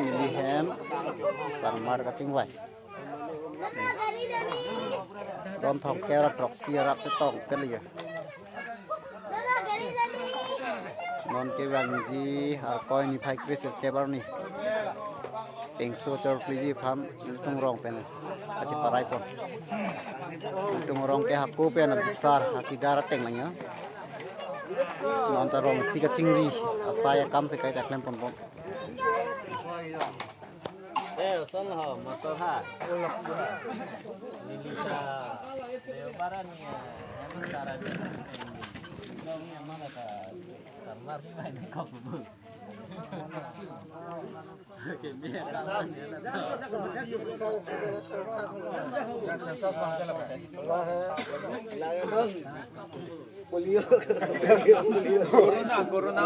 Milihem Sanmar kating wai Don thong kera proxy rap te tong ke liya Non ke banji har koi ni phai kris ke bar ni Pengso chor pliji pham tung rong pen achi parai pon tung rong ke hakku pen besar hati darat teng lanya Non ta rong si ka chingri asaya kam se kai taklem pon pon Son ho motor ha. Lilita lebaran ya. Emang cara dia. Ngomongnya mana ta? Kamar ni main kau bu. Corona. Corona.